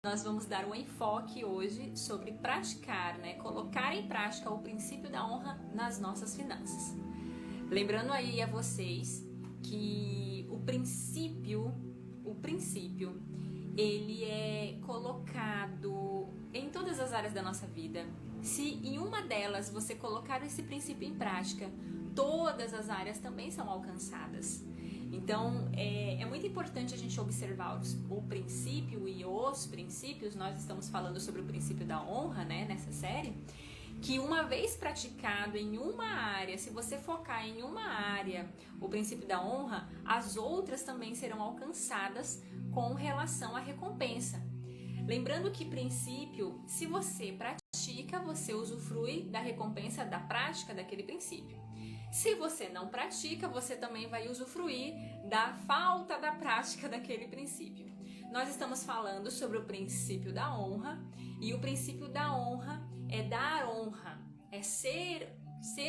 Nós vamos dar um enfoque hoje sobre praticar, colocar em prática o princípio da honra nas nossas finanças. Lembrando aí a vocês que o princípio, ele é colocado em todas as áreas da nossa vida. Se em uma delas você colocar esse princípio em prática, todas as áreas também são alcançadas. Então, é muito importante a gente observar o princípio e os princípios. Nós estamos falando sobre o princípio da honra, nessa série, que uma vez praticado em uma área, se você focar em uma área o princípio da honra, as outras também serão alcançadas com relação à recompensa. Lembrando que princípio, se você pratica, você usufrui da recompensa da prática daquele princípio. Se você não pratica, você também vai usufruir da falta da prática daquele princípio. Nós estamos falando sobre o princípio da honra, e o princípio da honra é dar honra, é ser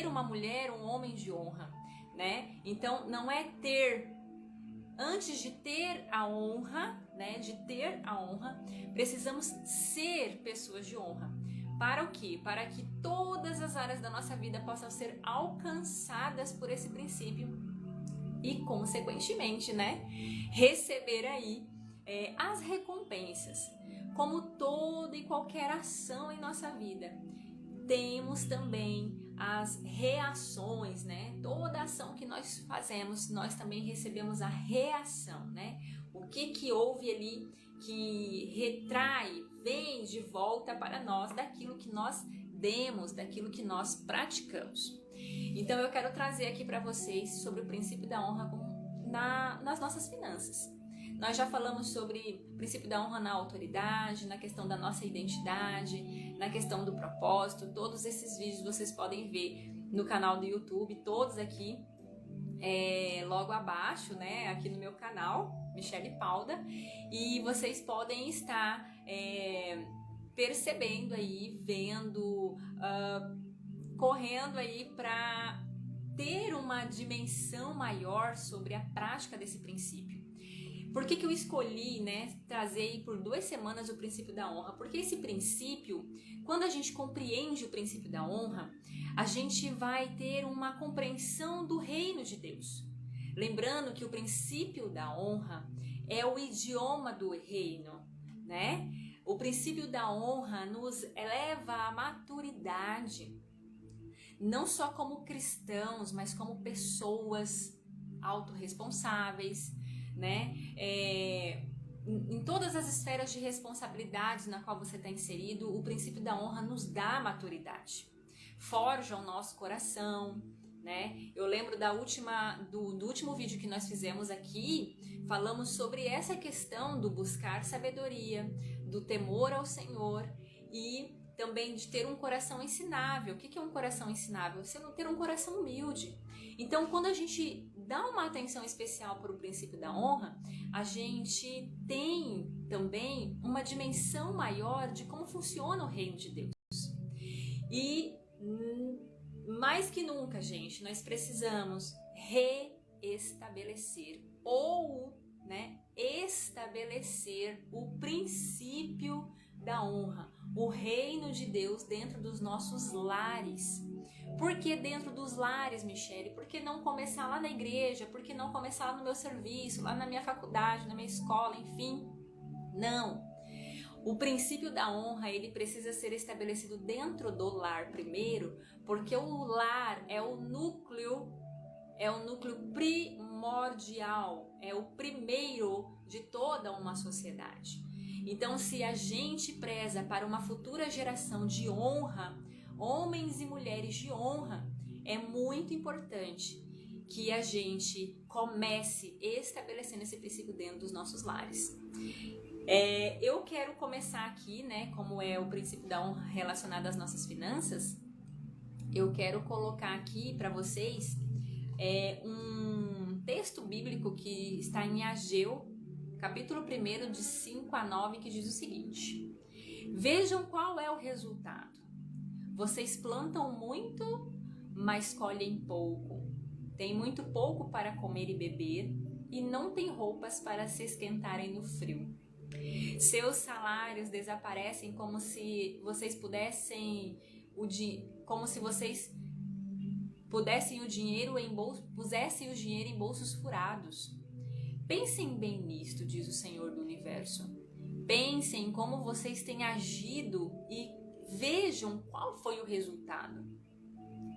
uma mulher, um homem de honra, Então, não é ter. Antes de ter a honra, precisamos ser pessoas de honra. Para o quê? Para que todas as áreas da nossa vida possam ser alcançadas por esse princípio e, consequentemente, receber aí as recompensas. Como toda e qualquer ação em nossa vida, temos também as reações, Toda ação que nós fazemos, nós também recebemos a reação, O que houve ali que retrai, vem de volta para nós daquilo que nós demos, daquilo que nós praticamos. Então eu quero trazer aqui para vocês sobre o princípio da honra nas nossas finanças. Nós já falamos sobre o princípio da honra na autoridade, na questão da nossa identidade, na questão do propósito. Todos esses vídeos vocês podem ver no canal do YouTube, todos aqui logo abaixo, aqui no meu canal, Michele Palda, e vocês podem estar percebendo aí, vendo, correndo aí para ter uma dimensão maior sobre a prática desse princípio. Por que eu escolhi, trazer aí por 2 semanas o princípio da honra? Porque esse princípio, quando a gente compreende o princípio da honra, a gente vai ter uma compreensão do reino de Deus. Lembrando que o princípio da honra é o idioma do reino, O princípio da honra nos eleva à maturidade, não só como cristãos, mas como pessoas autorresponsáveis, em todas as esferas de responsabilidades na qual você está inserido, o princípio da honra nos dá maturidade, forja o nosso coração, Eu lembro do último vídeo que nós fizemos aqui, falamos sobre essa questão do buscar sabedoria, do temor ao Senhor e também de ter um coração ensinável. O que é um coração ensinável? Você não ter um coração humilde. Então, quando a gente dá uma atenção especial para o princípio da honra, a gente tem também uma dimensão maior de como funciona o reino de Deus. E mais que nunca, gente, nós precisamos reestabelecer ou estabelecer o princípio da honra, o reino de Deus dentro dos nossos lares. Por que dentro dos lares, Michele? Por que não começar lá na igreja? Por que não começar lá no meu serviço, lá na minha faculdade, na minha escola, enfim? Não. O princípio da honra, ele precisa ser estabelecido dentro do lar primeiro, porque o lar é o núcleo primordial, é o primeiro de toda uma sociedade. Então, se a gente preza para uma futura geração de honra, homens e mulheres de honra, é muito importante que a gente comece estabelecendo esse princípio dentro dos nossos lares. Eu quero começar aqui, como é o princípio da honra relacionado às nossas finanças, eu quero colocar aqui para vocês um texto bíblico que está em Ageu, capítulo 1, de 5 a 9, que diz o seguinte: Vejam qual é o resultado. Vocês plantam muito, mas colhem pouco. Tem muito pouco para comer e beber, e não tem roupas para se esquentarem no frio. Seus salários desaparecem como se vocês pudessem pusessem o dinheiro em bolsos furados. Pensem bem nisto, diz o Senhor do Universo. Pensem como vocês têm agido e vejam qual foi o resultado.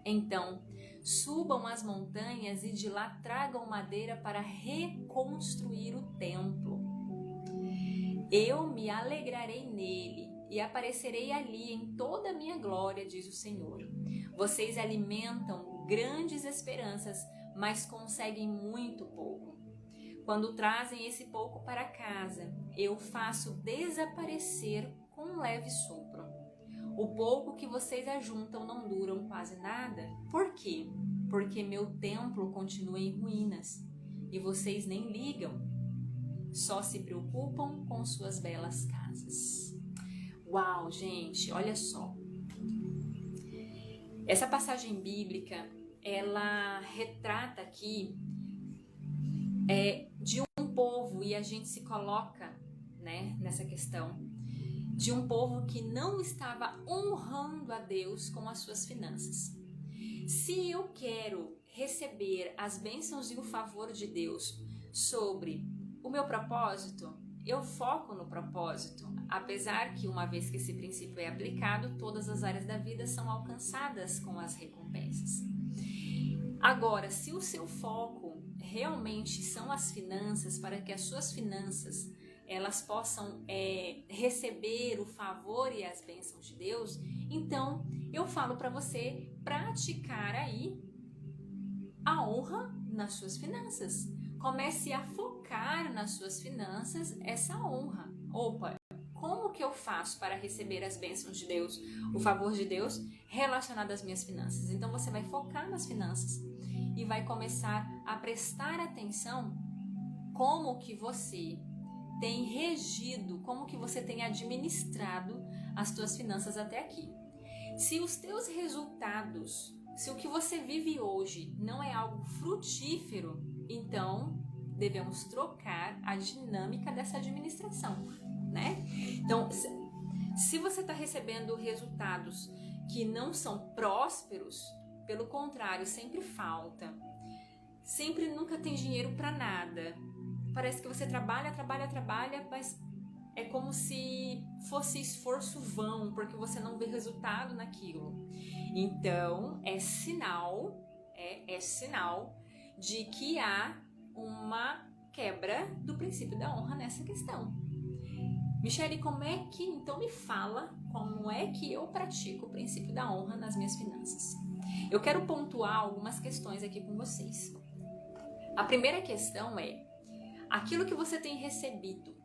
Então, subam as montanhas e de lá tragam madeira para reconstruir o templo. Eu me alegrarei nele e aparecerei ali em toda a minha glória, diz o Senhor. Vocês alimentam grandes esperanças, mas conseguem muito pouco. Quando trazem esse pouco para casa, eu faço desaparecer com um leve sopro. O pouco que vocês ajuntam não duram quase nada. Por quê? Porque meu templo continua em ruínas e vocês nem ligam. Só se preocupam com suas belas casas. Uau, gente, olha só. Essa passagem bíblica, ela retrata aqui de um povo, e a gente se coloca, né, nessa questão, de um povo que não estava honrando a Deus com as suas finanças. Se eu quero receber as bênçãos e o favor de Deus sobre o meu propósito, eu foco no propósito, apesar que uma vez que esse princípio é aplicado, todas as áreas da vida são alcançadas com as recompensas. Agora, se o seu foco realmente são as finanças, para que as suas finanças elas possam receber o favor e as bênçãos de Deus, então eu falo para você praticar aí a honra nas suas finanças. Comece a focar nas suas finanças essa honra. Opa, como que eu faço para receber as bênçãos de Deus, o favor de Deus relacionado às minhas finanças? Então você vai focar nas finanças e vai começar a prestar atenção como que você tem regido, como que você tem administrado as tuas finanças até aqui. Se os teus resultados, se o que você vive hoje não é algo frutífero, então devemos trocar a dinâmica dessa administração, né? Então, se você está recebendo resultados que não são prósperos, pelo contrário, sempre falta, sempre nunca tem dinheiro para nada. Parece que você trabalha, mas é como se fosse esforço vão, porque você não vê resultado naquilo. Então, é sinal de que há uma quebra do princípio da honra nessa questão. Michele, como é que, então me fala, como é que eu pratico o princípio da honra nas minhas finanças? Eu quero pontuar algumas questões aqui com vocês. A primeira questão é, aquilo que você tem recebido,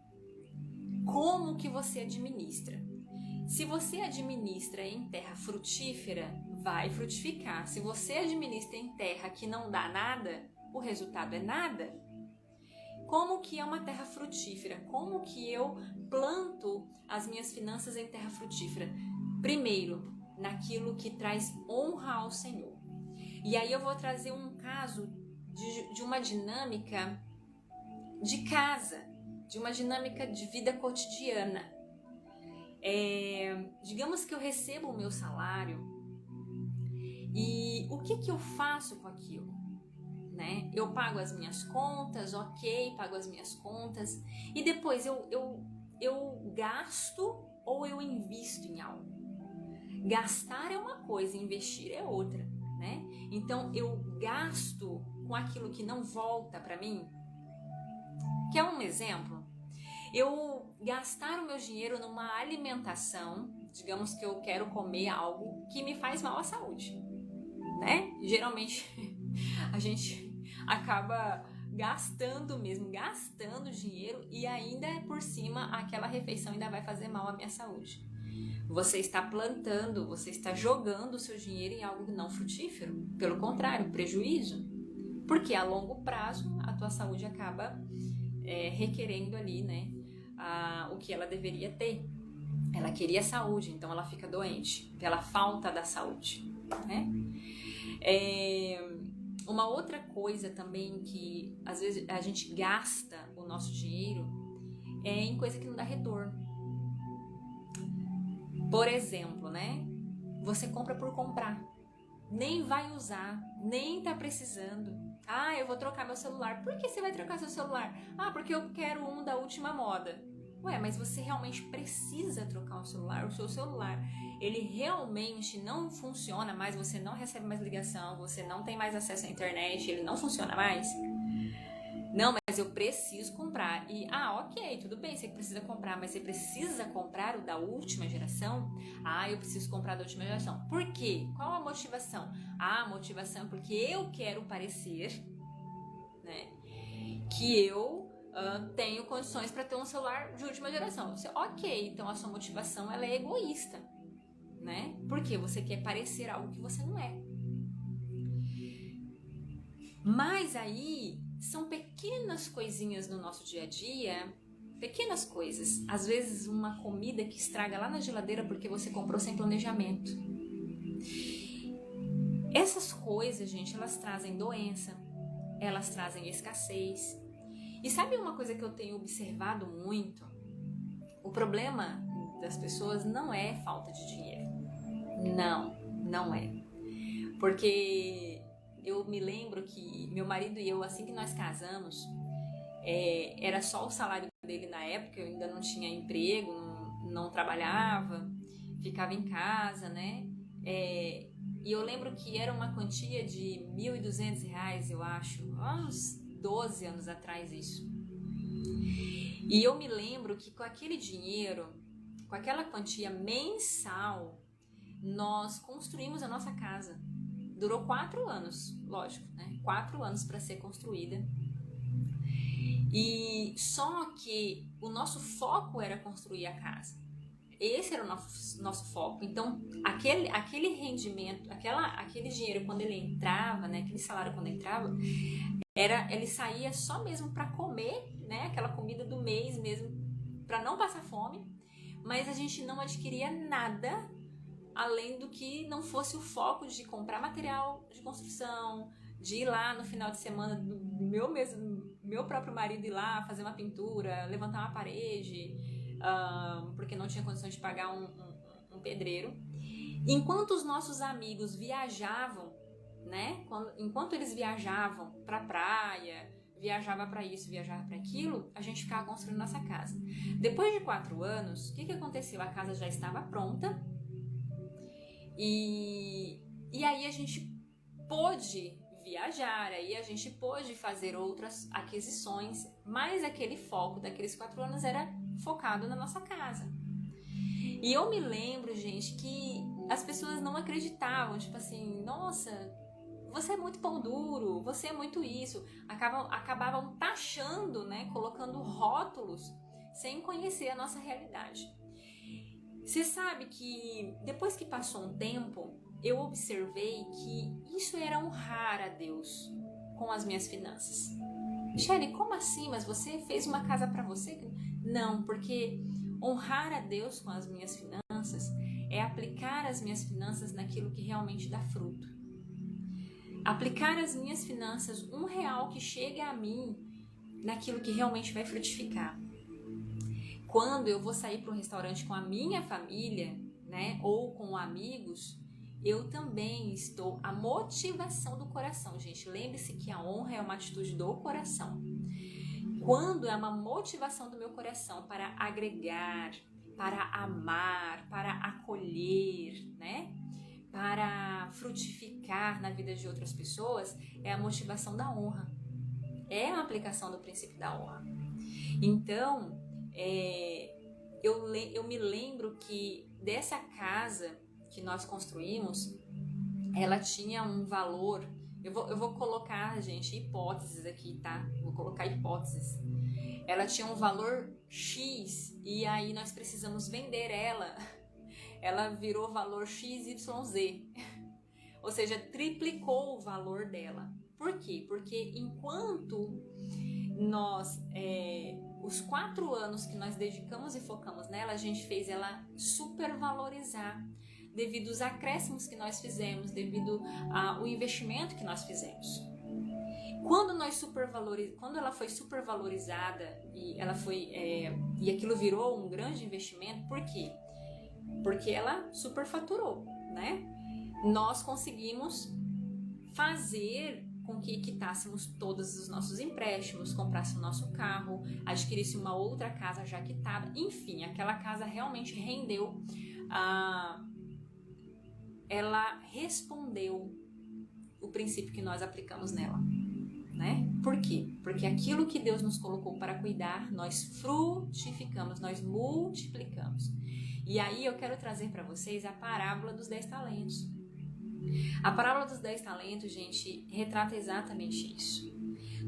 como que você administra? Se você administra em terra frutífera, vai frutificar. Se você administra em terra que não dá nada, o resultado é nada. Como que é uma terra frutífera? Como que eu planto as minhas finanças em terra frutífera? Primeiro, naquilo que traz honra ao Senhor. E aí eu vou trazer um caso de uma dinâmica de casa, de uma dinâmica de vida cotidiana. Digamos que eu recebo o meu salário e o que eu faço com aquilo? Né? Eu pago as minhas contas, ok, pago as minhas contas e depois eu gasto ou eu invisto em algo. Gastar é uma coisa, investir é outra, né? Então eu gasto com aquilo que não volta para mim. Quer um exemplo? Eu gastar o meu dinheiro numa alimentação, digamos que eu quero comer algo que me faz mal à saúde, né? Geralmente a gente acaba gastando dinheiro e ainda por cima aquela refeição ainda vai fazer mal à minha saúde. Você está plantando, você está jogando o seu dinheiro em algo não frutífero, pelo contrário, prejuízo, porque a longo prazo a tua saúde acaba requerendo ali, né, o que ela deveria ter. Ela queria saúde, então ela fica doente pela falta da saúde, né? Uma outra coisa também que às vezes a gente gasta o nosso dinheiro em coisa que não dá retorno. Por exemplo, né? Você compra por comprar. Nem vai usar, nem tá precisando. Ah, eu vou trocar meu celular. Por que você vai trocar seu celular? Ah, porque eu quero um da última moda. Ué, mas você realmente precisa trocar o celular? O seu celular, ele realmente não funciona mais, você não recebe mais ligação, você não tem mais acesso à internet, ele não funciona mais? Não, mas eu preciso comprar. E, ok, tudo bem, você precisa comprar, mas você precisa comprar o da última geração? Ah, eu preciso comprar da última geração. Por quê? Qual a motivação? A motivação é porque eu quero parecer, né, que eu tenho condições para ter um celular de última geração. Você, ok, então a sua motivação ela é egoísta, né? Porque você quer parecer algo que você não é. Mas aí são pequenas coisinhas no nosso dia a dia, pequenas coisas. Às vezes uma comida que estraga lá na geladeira porque você comprou sem planejamento. Essas coisas, gente, elas trazem doença, elas trazem escassez. E sabe uma coisa que eu tenho observado muito? O problema das pessoas não é falta de dinheiro. Não é. Porque eu me lembro que meu marido e eu, assim que nós casamos, era só o salário dele na época, eu ainda não tinha emprego, não trabalhava, ficava em casa, né? E eu lembro que era uma quantia de R$ 1.200, eu acho, há uns 12 anos atrás isso. E eu me lembro que com aquele dinheiro, com aquela quantia mensal, nós construímos a nossa casa. Durou 4 anos, lógico, né? 4 anos para ser construída. E só que o nosso foco era construir a casa. Esse era o nosso foco. Então, aquele rendimento, aquele dinheiro quando ele entrava, né? Aquele salário quando entrava, ele saía só mesmo para comer, né? Aquela comida do mês mesmo, para não passar fome. Mas a gente não adquiria nada além do que não fosse o foco de comprar material de construção, de ir lá no final de semana do meu próprio marido ir lá fazer uma pintura, levantar uma parede, porque não tinha condições de pagar um pedreiro. Enquanto os nossos amigos viajavam, né? Enquanto eles viajavam para praia, viajava para isso, viajava para aquilo, a gente ficava construindo nossa casa. Depois de 4 anos, o que aconteceu? A casa já estava pronta. E aí a gente pôde viajar, aí a gente pôde fazer outras aquisições, mas aquele foco daqueles 4 anos era focado na nossa casa. E eu me lembro, gente, que as pessoas não acreditavam, tipo assim, nossa, você é muito pão duro, você é muito isso. Acabavam taxando, né, colocando rótulos sem conhecer a nossa realidade. Você sabe que depois que passou um tempo, eu observei que isso era honrar a Deus com as minhas finanças. Michele, como assim? Mas você fez uma casa para você? Não, porque honrar a Deus com as minhas finanças é aplicar as minhas finanças naquilo que realmente dá fruto. Aplicar as minhas finanças, R$1 que chega a mim, naquilo que realmente vai frutificar. Quando eu vou sair para um restaurante com a minha família, né, ou com amigos, eu também estou a motivação do coração, gente. Lembre-se que a honra é uma atitude do coração. Quando é uma motivação do meu coração para agregar, para amar, para acolher, né, para frutificar na vida de outras pessoas, é a motivação da honra. É a aplicação do princípio da honra. Então, eu me lembro que dessa casa que nós construímos, ela tinha um valor. Eu vou colocar, gente, hipóteses aqui, tá? Vou colocar hipóteses. Ela tinha um valor X e aí nós precisamos vender ela. Ela virou valor XYZ. Ou seja, triplicou o valor dela. Por quê? Porque enquanto os 4 anos que nós dedicamos e focamos nela, a gente fez ela supervalorizar devido aos acréscimos que nós fizemos, devido ao investimento que nós fizemos. Quando ela foi supervalorizada e aquilo virou um grande investimento, por quê? Porque ela superfaturou, né? Nós conseguimos fazer com que quitássemos todos os nossos empréstimos, comprasse o nosso carro, adquirisse uma outra casa já quitada, enfim, aquela casa realmente rendeu, ela respondeu o princípio que nós aplicamos nela, né? Por quê? Porque aquilo que Deus nos colocou para cuidar, nós frutificamos, nós multiplicamos. E aí eu quero trazer para vocês a parábola dos 10 talentos. A parábola dos 10 talentos, gente, retrata exatamente isso.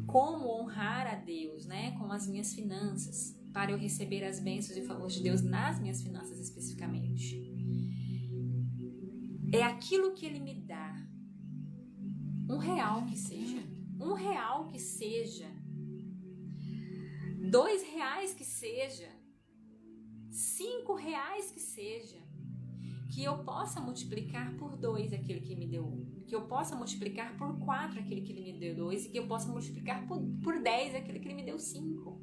Como honrar a Deus, né, com as minhas finanças, para eu receber as bênçãos e favores de Deus nas minhas finanças especificamente. É aquilo que Ele me dá, R$1 que seja, R$1 que seja, R$2 que seja, R$5 que seja, que eu possa multiplicar por 2 aquele que me deu 1, que eu possa multiplicar por 4 aquele que ele me deu 2 e que eu possa multiplicar por 10 aquele que ele me deu 5.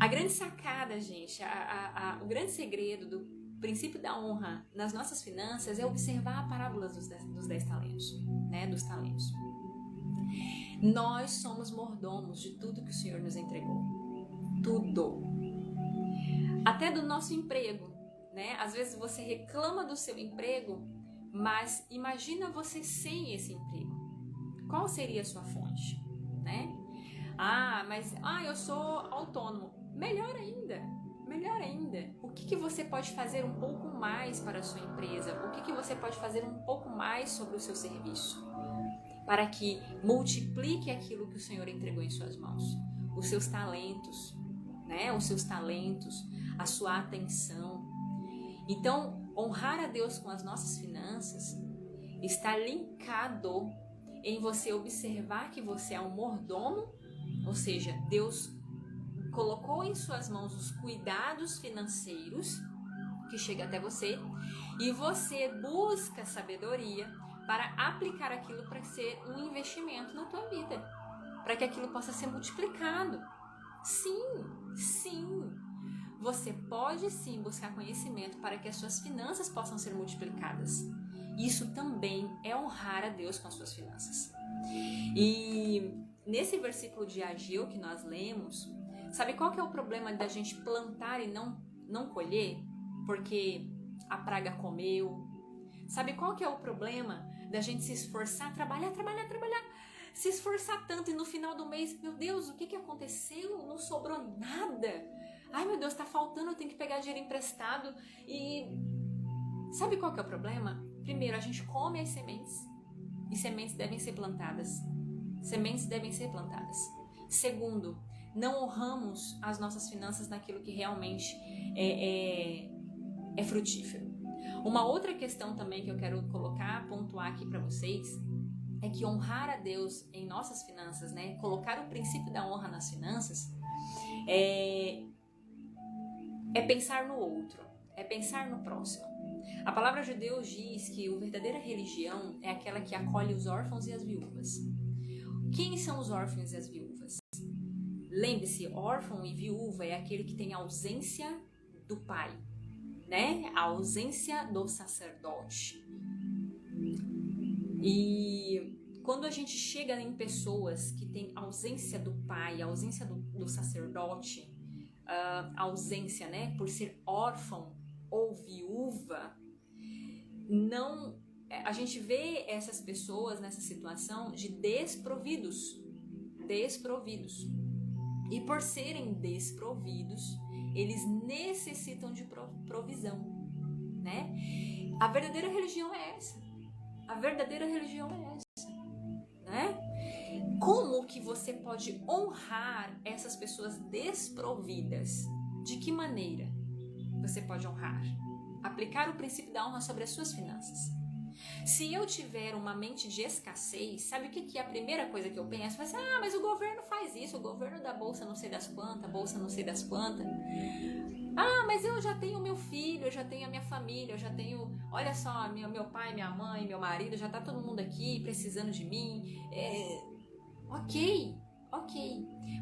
A grande sacada, gente, o grande segredo do princípio da honra nas nossas finanças é observar a parábola dos 10 talentos, né, dos talentos. Nós somos mordomos de tudo que o Senhor nos entregou. Tudo. Até do nosso emprego. Né? Às vezes você reclama do seu emprego, mas imagina você sem esse emprego. Qual seria a sua fonte? Né? Eu sou autônomo. Melhor ainda. O que você pode fazer um pouco mais para a sua empresa? O que você pode fazer um pouco mais sobre o seu serviço? Para que multiplique aquilo que o Senhor entregou em suas mãos. Os seus talentos, né? A sua atenção. Então, honrar a Deus com as nossas finanças está linkado em você observar que você é um mordomo, ou seja, Deus colocou em suas mãos os cuidados financeiros que chega até você e você busca sabedoria para aplicar aquilo para ser um investimento na tua vida, para que aquilo possa ser multiplicado. Sim. Você pode sim buscar conhecimento para que as suas finanças possam ser multiplicadas. Isso também é honrar a Deus com as suas finanças. E nesse versículo de Ageu que nós lemos, sabe qual que é o problema da gente plantar e não colher? Porque a praga comeu. Sabe qual que é o problema da gente se esforçar, trabalhar, se esforçar tanto e no final do mês, meu Deus, o que aconteceu? Não sobrou nada. Ai, meu Deus, tá faltando, eu tenho que pegar dinheiro emprestado. E sabe qual que é o problema? Primeiro, a gente come as sementes e sementes devem ser plantadas. Segundo, não honramos as nossas finanças naquilo que realmente é frutífero. Uma outra questão também que eu quero pontuar aqui para vocês, é que honrar a Deus em nossas finanças, né? Colocar o princípio da honra nas finanças, é pensar no outro, é pensar no próximo. A palavra de Deus diz que a verdadeira religião é aquela que acolhe os órfãos e as viúvas. Quem são os órfãos e as viúvas? Lembre-se, órfão e viúva é aquele que tem ausência do pai, né? A ausência do sacerdote. E quando a gente chega em pessoas que têm ausência do pai, ausência do sacerdote, ausência, né, por ser órfão ou viúva, a gente vê essas pessoas nessa situação de desprovidos. E por serem desprovidos, eles necessitam de provisão, né? A verdadeira religião é essa. Né? Como que você pode honrar essas pessoas desprovidas? De que maneira você pode honrar? Aplicar o princípio da honra sobre as suas finanças. Se eu tiver uma mente de escassez, sabe o que é a primeira coisa que eu penso? Mas o governo faz isso, o governo dá bolsa não sei das quantas, mas eu já tenho meu filho, eu já tenho a minha família, eu já tenho, olha só, meu pai, minha mãe, meu marido, já tá todo mundo aqui precisando de mim. Ok.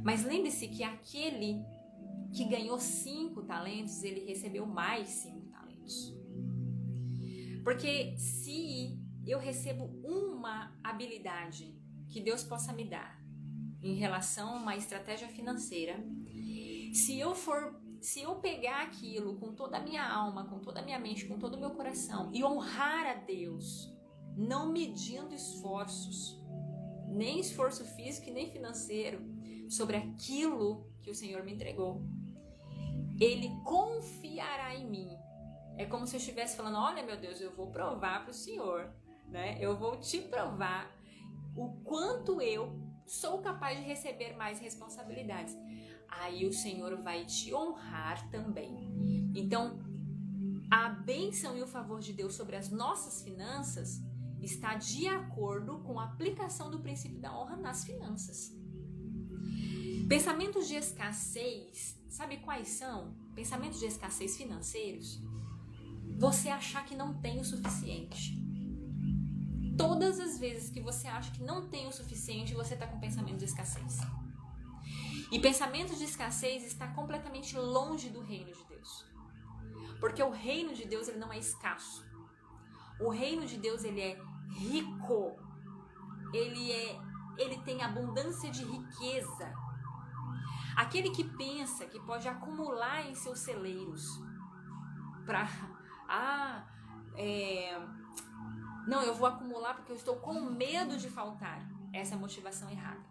Mas lembre-se que aquele que ganhou 5 talentos, ele recebeu mais 5 talentos. Porque se eu recebo uma habilidade que Deus possa me dar em relação a uma estratégia financeira, se eu pegar aquilo com toda a minha alma, com toda a minha mente, com todo o meu coração e honrar a Deus, não medindo esforços, nem esforço físico e nem financeiro, sobre aquilo que o Senhor me entregou, Ele confiará em mim. É como se eu estivesse falando, olha meu Deus, eu vou provar para o Senhor, né? Eu vou te provar o quanto eu sou capaz de receber mais responsabilidades. Aí o Senhor vai te honrar também. Então, a bênção e o favor de Deus sobre as nossas finanças está de acordo com a aplicação do princípio da honra nas finanças. Pensamentos de escassez, sabe quais são? Pensamentos de escassez financeiros. Você achar que não tem o suficiente. Todas as vezes que você acha que não tem o suficiente, você está com pensamento de escassez. E pensamento de escassez está completamente longe do reino de Deus. Porque o reino de Deus ele não é escasso. O reino de Deus ele é rico. Ele tem abundância de riqueza. Aquele que pensa que pode acumular em seus celeiros para não, eu vou acumular porque eu estou com medo de faltar. Essa é a motivação errada.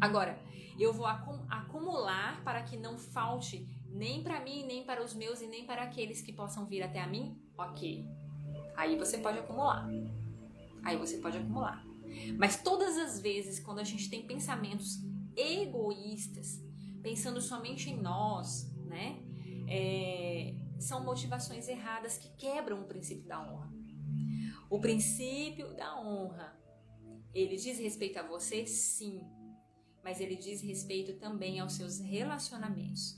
Agora, eu vou acumular para que não falte nem para mim, nem para os meus e nem para aqueles que possam vir até a mim. Ok. Aí você pode acumular. Mas todas as vezes quando a gente tem pensamentos egoístas, pensando somente em nós, né? São motivações erradas que quebram o princípio da honra. O princípio da honra, ele diz respeito a você, sim, mas ele diz respeito também aos seus relacionamentos.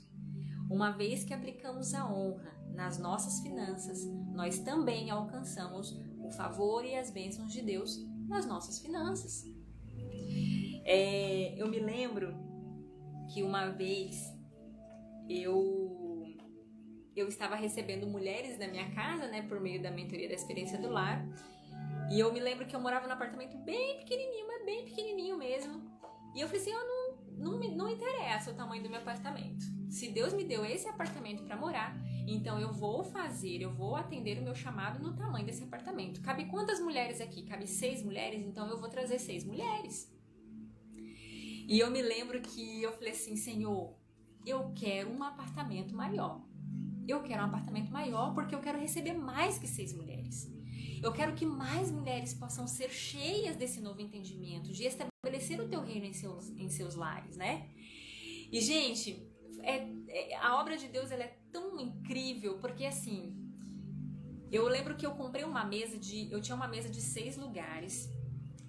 Uma vez que aplicamos a honra nas nossas finanças, nós também alcançamos o favor e as bênçãos de Deus nas nossas finanças. Eu me lembro que uma vez eu estava recebendo mulheres na minha casa, né, por meio da mentoria da experiência do lar. E eu me lembro que eu morava num apartamento bem pequenininho, mas bem pequenininho mesmo. E eu falei assim, não interessa o tamanho do meu apartamento. Se Deus me deu esse apartamento para morar, então eu vou atender o meu chamado no tamanho desse apartamento. Cabe quantas mulheres aqui? Cabe 6 mulheres, então eu vou trazer 6 mulheres. E eu me lembro que eu falei assim, Senhor, eu quero um apartamento maior. Eu quero um apartamento maior porque eu quero receber mais que 6 mulheres. Eu quero que mais mulheres possam ser cheias desse novo entendimento, de estabelecer o teu reino em seus lares, né? E, gente, a obra de Deus ela é tão incrível, porque assim, eu lembro que eu comprei uma mesa eu tinha uma mesa de 6 lugares,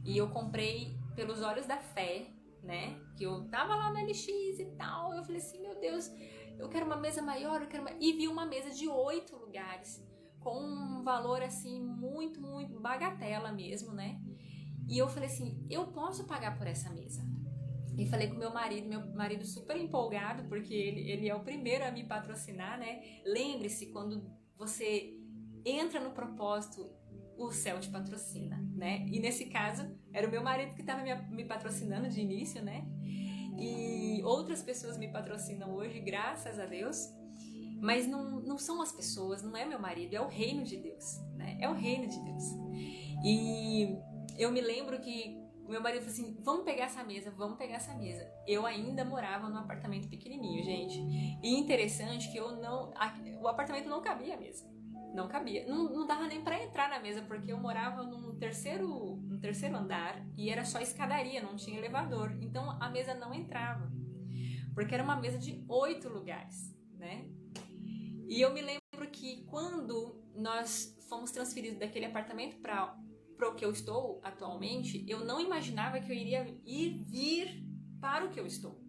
e eu comprei pelos olhos da fé, né? Que eu tava lá no LX e tal, eu falei assim, meu Deus, eu quero uma mesa maior, e vi uma mesa de 8 lugares, com um valor assim, muito, muito bagatela mesmo, né? E eu falei assim, eu posso pagar por essa mesa. E falei com meu marido super empolgado, porque ele é o primeiro a me patrocinar, né? Lembre-se, quando você entra no propósito, o céu te patrocina, né? E nesse caso, era o meu marido que estava me patrocinando de início, né? E outras pessoas me patrocinam hoje, graças a Deus. Mas não são as pessoas, não é meu marido, é o reino de Deus, né? É o reino de Deus. E eu me lembro que meu marido falou assim, vamos pegar essa mesa. Eu ainda morava num apartamento pequenininho, gente. E interessante que o apartamento não cabia a mesa. Não cabia, não dava nem pra entrar na mesa, porque eu morava num terceiro andar e era só escadaria, não tinha elevador. Então a mesa não entrava, porque era uma mesa de 8 lugares, né? E eu me lembro que quando nós fomos transferidos daquele apartamento para o que eu estou atualmente, eu não imaginava que eu iria vir para o que eu estou.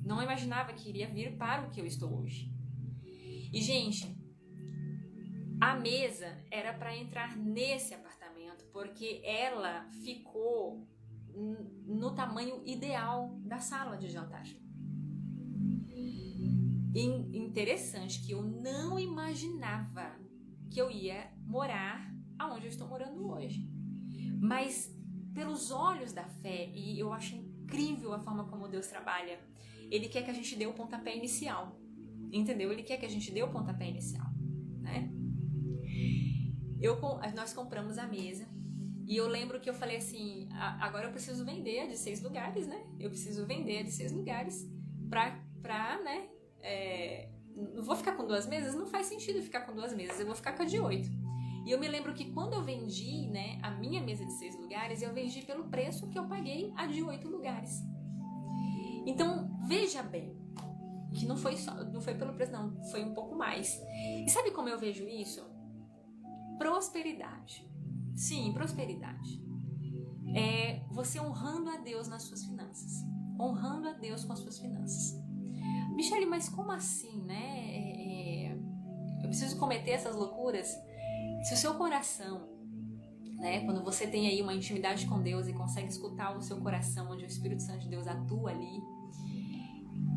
Não imaginava que iria vir para o que eu estou hoje. E, gente, a mesa era para entrar nesse apartamento, porque ela ficou no tamanho ideal da sala de jantar. Interessante que eu não imaginava que eu ia morar aonde eu estou morando hoje. Mas pelos olhos da fé, e eu acho incrível a forma como Deus trabalha, Ele quer que a gente dê o pontapé inicial, entendeu? Ele quer que a gente dê o pontapé inicial, né? Nós compramos a mesa e eu lembro que eu falei assim, agora eu preciso vender a de 6 lugares, né? Eu preciso vender a de 6 lugares pra né? Não vou ficar com 2 mesas, não faz sentido ficar com 2 mesas, eu vou ficar com a de 8. E eu me lembro que quando eu vendi, né, a minha mesa de 6 lugares, eu vendi pelo preço que eu paguei a de 8 lugares. Então, veja bem, que não foi pelo preço, não, foi um pouco mais. E sabe como eu vejo isso? Prosperidade. Sim, prosperidade. É você honrando a Deus nas suas finanças. Honrando a Deus com as suas finanças. Michele, mas como assim, né? Eu preciso cometer essas loucuras? Se o seu coração, né, quando você tem aí uma intimidade com Deus e consegue escutar o seu coração, onde o Espírito Santo de Deus atua ali,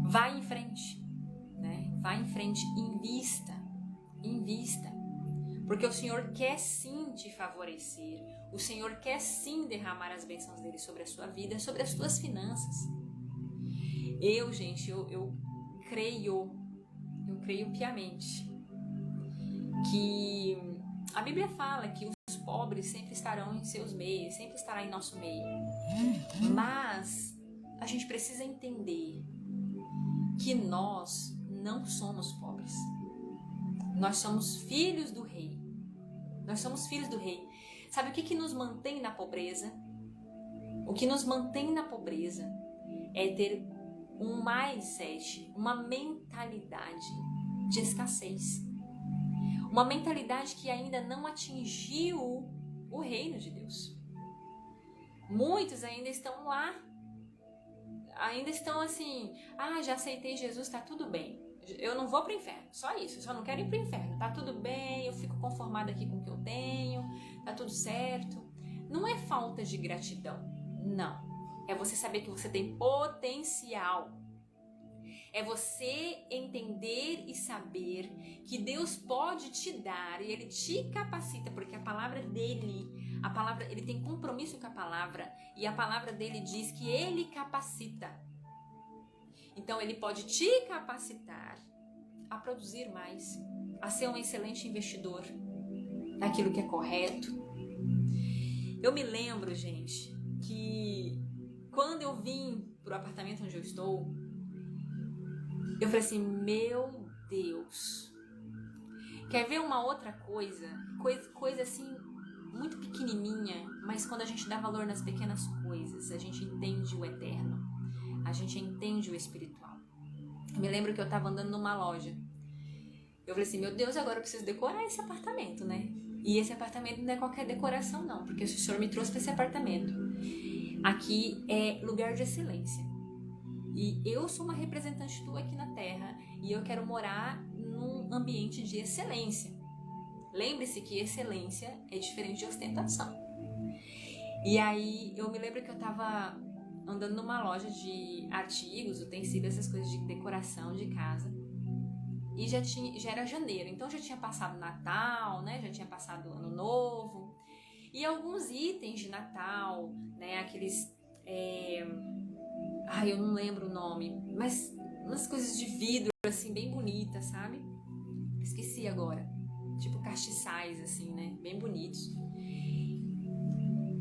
vai em frente, né? Vai em frente, invista, porque o Senhor quer sim te favorecer, o Senhor quer sim derramar as bênçãos dele sobre a sua vida, sobre as suas finanças. Gente, eu creio piamente que a Bíblia fala que os pobres sempre estarão em seus meios, sempre estará em nosso meio. Mas a gente precisa entender que nós não somos pobres. Nós somos filhos do Rei. Nós somos filhos do Rei. Sabe o que nos mantém na pobreza? O que nos mantém na pobreza é ter um mindset, uma mentalidade de escassez. Uma mentalidade que ainda não atingiu o reino de Deus. Muitos ainda estão lá, ainda estão assim, já aceitei Jesus, tá tudo bem. Eu não vou pro inferno, só isso, eu só não quero ir pro inferno, tá tudo bem, eu fico conformada aqui com o que eu tenho, tá tudo certo. Não é falta de gratidão, não. É você saber que você tem potencial. É você entender e saber que Deus pode te dar e Ele te capacita, porque a palavra dele, ele tem compromisso com a palavra e a palavra dele diz que Ele capacita. Então Ele pode te capacitar a produzir mais, a ser um excelente investidor naquilo que é correto. Eu me lembro, gente, que quando eu vim pro apartamento onde eu estou, eu falei assim, meu Deus, quer ver uma outra coisa assim, muito pequenininha, mas quando a gente dá valor nas pequenas coisas, a gente entende o eterno, a gente entende o espiritual. Eu me lembro que eu tava andando numa loja, eu falei assim, meu Deus, agora eu preciso decorar esse apartamento, né? E esse apartamento não é qualquer decoração não, porque o Senhor me trouxe para esse apartamento. Aqui é lugar de excelência. E eu sou uma representante tua aqui na Terra e eu quero morar num ambiente de excelência. Lembre-se que excelência é diferente de ostentação. E aí eu me lembro que eu tava andando numa loja de artigos, utensílios, essas coisas de decoração de casa. E já era janeiro, então já tinha passado Natal, né? Já tinha passado Ano Novo. E alguns itens de Natal, né? Aqueles... eu não lembro o nome, mas umas coisas de vidro, assim, bem bonitas, sabe? Esqueci agora. Tipo castiçais, assim, né? Bem bonitos.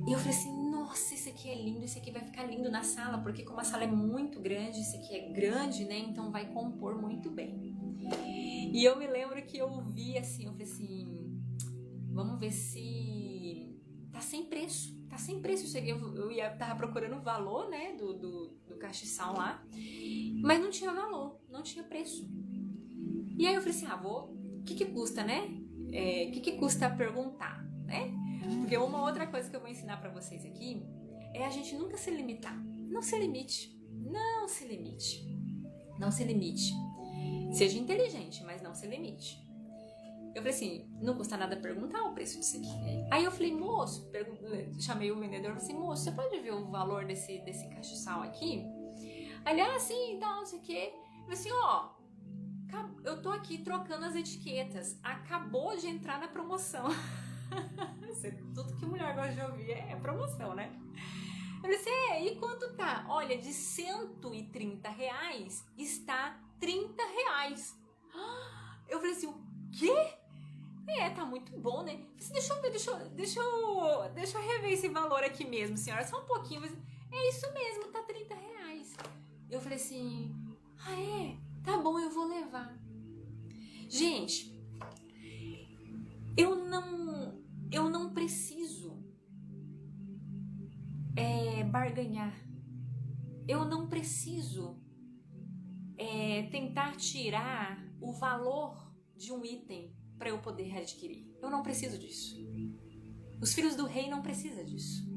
E eu falei assim, nossa, esse aqui é lindo, esse aqui vai ficar lindo na sala, porque como a sala é muito grande, esse aqui é grande, né? Então vai compor muito bem. E eu me lembro que eu vi assim, eu falei assim, vamos ver se tá sem preço. Tá sem preço, tava procurando o valor, né, do castiçal lá, mas não tinha valor, não tinha preço. E aí eu falei assim, o que custa, né? O que custa perguntar, né? Porque uma outra coisa que eu vou ensinar pra vocês aqui é a gente nunca se limitar. Não se limite, não se limite, não se limite. Seja inteligente, mas não se limite. Eu falei assim, não custa nada perguntar o preço disso aqui. Aí eu falei, moço, chamei o vendedor e falei assim, moço, você pode ver o valor desse castiçal aqui? Aí ele, sim, então, não sei o quê. Eu falei assim, ó, eu tô aqui trocando as etiquetas, acabou de entrar na promoção. Tudo que mulher gosta de ouvir é promoção, né? Eu falei assim, e quanto tá? Olha, de R$130 está R$30. Eu falei assim, o quê? Tá muito bom, né? Eu falei assim, deixa eu rever esse valor aqui mesmo, senhora, só um pouquinho. É isso mesmo, tá R$30. Eu falei assim, tá bom, eu vou levar. Gente, eu não preciso barganhar. Eu não preciso tentar tirar o valor de um item para eu poder adquirir. Eu não preciso disso. Os filhos do rei não precisam disso,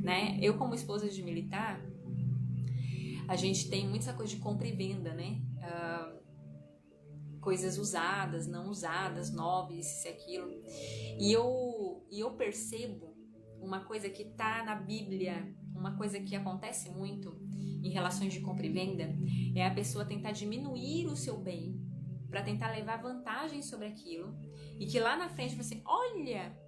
né? Eu, como esposa de militar, a gente tem muita coisa de compra e venda, né? Coisas usadas, não usadas, novas, isso e aquilo. E eu percebo uma coisa que tá na Bíblia, uma coisa que acontece muito em relações de compra e venda, é a pessoa tentar diminuir o seu bem para tentar levar vantagem sobre aquilo, e que lá na frente você, olha,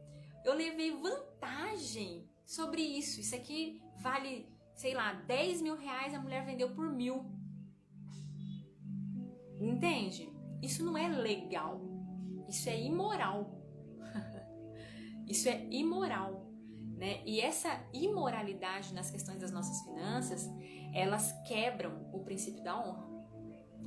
eu levei vantagem sobre isso aqui vale, sei lá, R$10.000, a mulher vendeu por 1.000. Entende? Isso não é legal, isso é imoral. Isso é imoral, né? E essa imoralidade nas questões das nossas finanças, elas quebram o princípio da honra.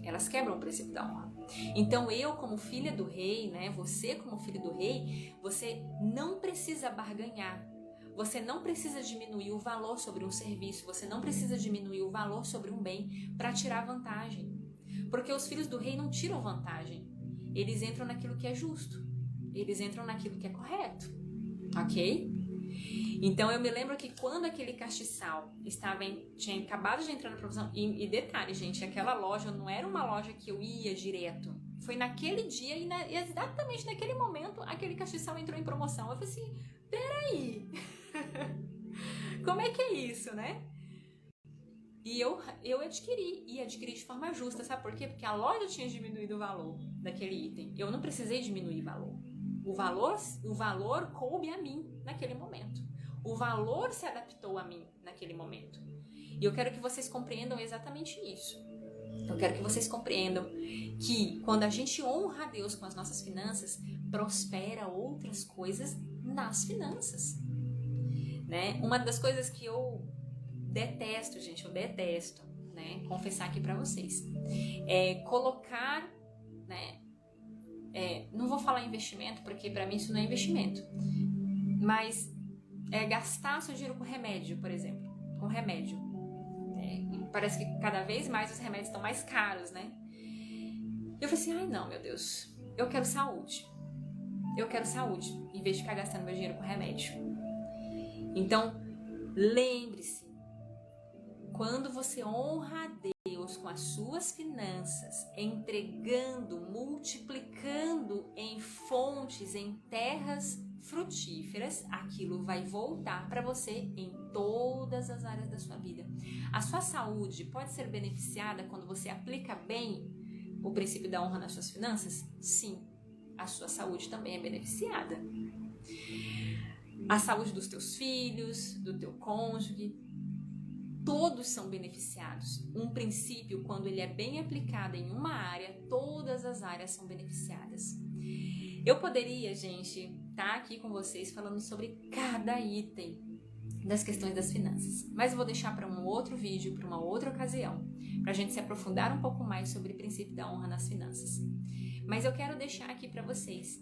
Elas quebram o princípio da honra. Então eu, como filha do rei, né? Você, como filho do rei, você não precisa barganhar. Você não precisa diminuir o valor sobre um serviço. Você não precisa diminuir o valor sobre um bem para tirar vantagem. Porque os filhos do rei não tiram vantagem. Eles entram naquilo que é justo. Eles entram naquilo que é correto. Ok? Então eu me lembro que quando aquele castiçal tinha acabado de entrar na promoção, e detalhe, gente, aquela loja não era uma loja que eu ia direto. Foi naquele dia e exatamente naquele momento aquele castiçal entrou em promoção. Eu falei assim, peraí, como é que é isso, né? E eu adquiri de forma justa, sabe por quê? Porque a loja tinha diminuído o valor daquele item. Eu não precisei diminuir valor. O valor coube a mim naquele momento. O valor se adaptou a mim naquele momento. E eu quero que vocês compreendam exatamente isso. Eu quero que vocês compreendam que quando a gente honra a Deus com as nossas finanças, prospera outras coisas nas finanças, né? Uma das coisas que eu detesto, gente, né? Confessar aqui pra vocês, é colocar, né? Não vou falar investimento, porque pra mim isso não é investimento, mas gastar seu dinheiro com remédio, por exemplo, com remédio. Parece que cada vez mais os remédios estão mais caros, né? Eu falei assim, não, meu Deus, eu quero saúde, em vez de ficar gastando meu dinheiro com remédio. Então, lembre-se, quando você honra a Deus com as suas finanças, entregando, multiplicando em fontes, em terras frutíferas, aquilo vai voltar para você em todas as áreas da sua vida. A sua saúde pode ser beneficiada quando você aplica bem o princípio da honra nas suas finanças? Sim, a sua saúde também é beneficiada. A saúde dos teus filhos, do teu cônjuge, todos são beneficiados. Um princípio, quando ele é bem aplicado em uma área, todas as áreas são beneficiadas. Eu poderia, gente, estar aqui com vocês falando sobre cada item das questões das finanças, mas eu vou deixar para um outro vídeo, para uma outra ocasião, para a gente se aprofundar um pouco mais sobre o princípio da honra nas finanças. Mas eu quero deixar aqui para vocês,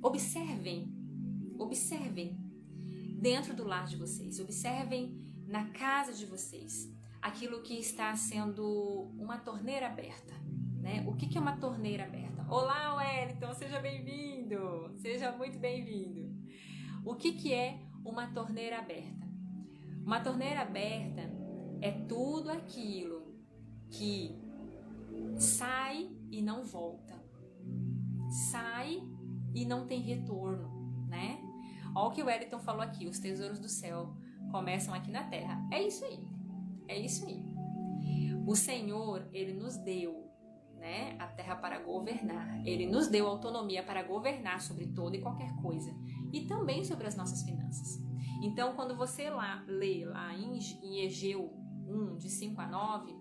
observem dentro do lar de vocês, observem na casa de vocês aquilo que está sendo uma torneira aberta, né? O que é uma torneira aberta? Olá, Wellington, seja bem-vindo, seja muito bem-vindo. O que é uma torneira aberta? Uma torneira aberta é tudo aquilo que sai e não volta. sai e não tem retorno, né? Olha o que o Wellington falou aqui, os tesouros do céu começam aqui na terra. É isso aí, é isso aí. O Senhor, Ele nos deu, né, a terra para governar. Ele nos deu autonomia para governar sobre toda e qualquer coisa. E também sobre as nossas finanças. Então, quando você lê lá em Egeu 1, de 5 a 9,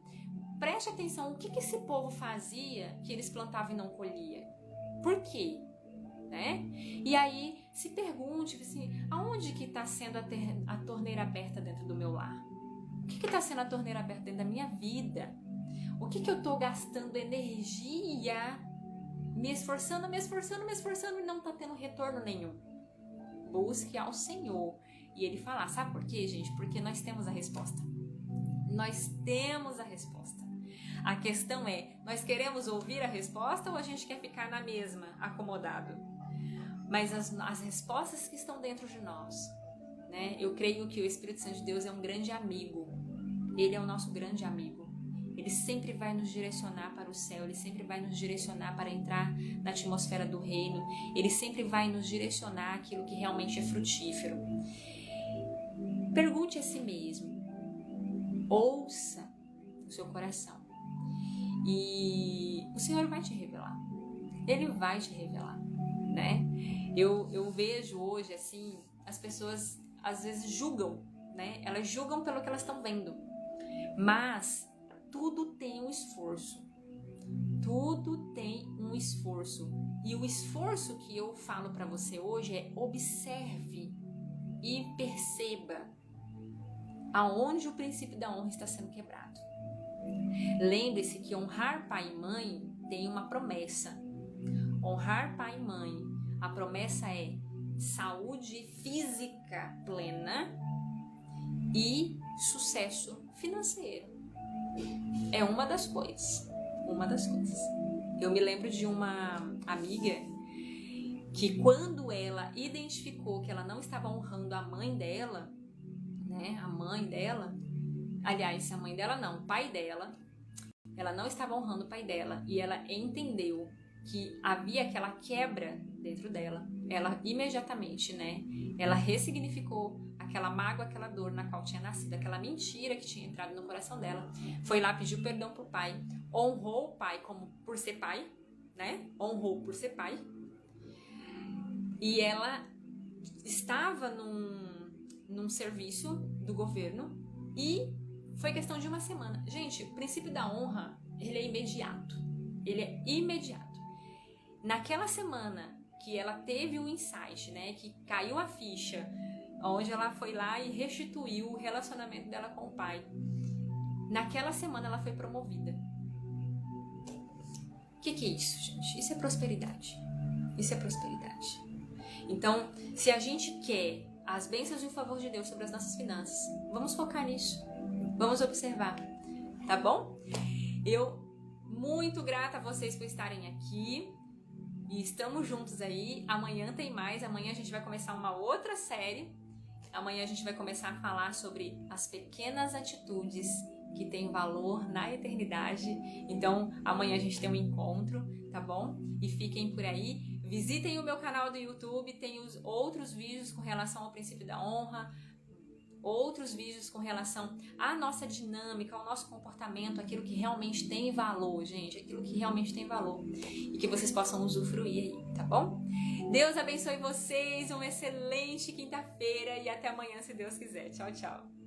preste atenção o que esse povo fazia que eles plantavam e não colhia. Por quê? Né? E aí se pergunte assim, aonde que está sendo a torneira aberta dentro do meu lar? O que está sendo a torneira aberta dentro da minha vida? O que eu estou gastando energia, me esforçando e não está tendo retorno nenhum? Busque ao Senhor. E Ele falar, sabe por quê, gente? Porque nós temos a resposta. Nós temos a resposta. A questão é, nós queremos ouvir a resposta ou a gente quer ficar na mesma, acomodado? Mas as respostas que estão dentro de nós, né? Eu creio que o Espírito Santo de Deus é um grande amigo. Ele é o nosso grande amigo. Ele sempre vai nos direcionar para o céu, Ele sempre vai nos direcionar para entrar na atmosfera do reino, Ele sempre vai nos direcionar aquilo que realmente é frutífero. Pergunte a si mesmo, ouça o seu coração e o Senhor vai te revelar. Ele vai te revelar, né? Eu vejo hoje assim, as pessoas às vezes julgam, né? Elas julgam pelo que elas estão vendo, mas tudo tem um esforço. Tudo tem um esforço. E o esforço que eu falo para você hoje é observe e perceba aonde o princípio da honra está sendo quebrado. Lembre-se que honrar pai e mãe tem uma promessa. Honrar pai e mãe, a promessa é saúde física plena e sucesso financeiro. É uma das coisas. Eu me lembro de uma amiga que quando ela identificou que ela não estava honrando a mãe dela, né? A mãe dela, aliás, a mãe dela não, o pai dela, ela não estava honrando o pai dela e ela entendeu que havia aquela quebra dentro dela. Ela imediatamente, né? Ela ressignificou aquela mágoa, aquela dor na qual tinha nascido, aquela mentira que tinha entrado no coração dela. Foi lá, pediu perdão pro pai, honrou o pai como por ser pai, né? Honrou por ser pai. E ela estava num serviço do governo e foi questão de uma semana. Gente, o princípio da honra, ele é imediato. Ele é imediato. Naquela semana que ela teve um insight, né? Que caiu a ficha, onde ela foi lá e restituiu o relacionamento dela com o pai. Naquela semana ela foi promovida. O que é isso, gente? Isso é prosperidade. Isso é prosperidade. Então, se a gente quer as bênçãos e o favor de Deus sobre as nossas finanças, vamos focar nisso. Vamos observar, tá bom? Eu muito grata a vocês por estarem aqui. E estamos juntos aí. Amanhã tem mais. Amanhã a gente vai começar uma outra série. Amanhã a gente vai começar a falar sobre as pequenas atitudes que têm valor na eternidade. Então, amanhã a gente tem um encontro, tá bom? E fiquem por aí. Visitem o meu canal do YouTube. Tem os outros vídeos com relação ao princípio da honra. Outros vídeos com relação à nossa dinâmica, ao nosso comportamento, aquilo que realmente tem valor, gente, aquilo que realmente tem valor e que vocês possam usufruir aí, tá bom? Deus abençoe vocês, uma excelente quinta-feira e até amanhã, se Deus quiser. Tchau, tchau.